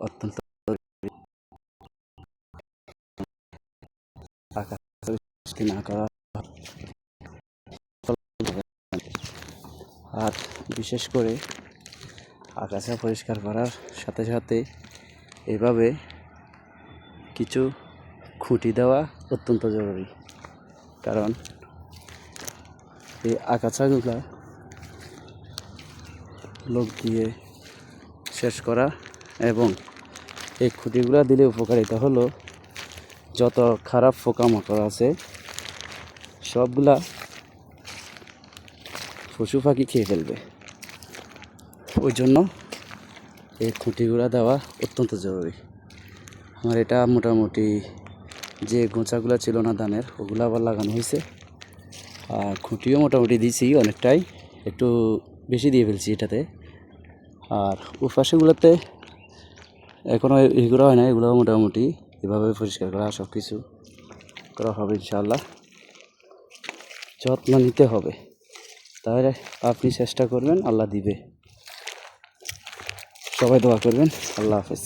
অত্যন্ত না করা। আর বিশেষ করে আগাছা পরিষ্কার করার সাথে সাথে এভাবে কিছু খুঁটি দেওয়া অত্যন্ত জরুরি, কারণ এই আগাছাগুলা লোক দিয়ে শেষ করা এবং এই খুঁটিগুলা দিলে উপকারিতা হলো যত খারাপ পোকামাকড় আছে সবগুলা পশু পাখি খেয়ে ফেলবে। ওই জন্য এই খুঁটিগুলা দেওয়া অত্যন্ত জরুরি। আমার এটা মোটামুটি যে গোঁচাগুলো ছিল না ধানের ওগুলো আবার লাগানো হয়েছে, আর খুঁটিও মোটামুটি দিয়েছি অনেকটাই, একটু বেশি দিয়ে ফেলছি এটাতে। আর উপাসেগুলোতে এখনও এগুলো হয় না, এগুলো মোটামুটি এভাবে পরিষ্কার করা সব কিছু করা হবে ইনশাআল্লাহ। যত্ন নিতে হবে, তাহলে আপনি চেষ্টা করবেন, আল্লাহ দিবে। সবাই দোয়া করবেন। আল্লাহ হাফেজ।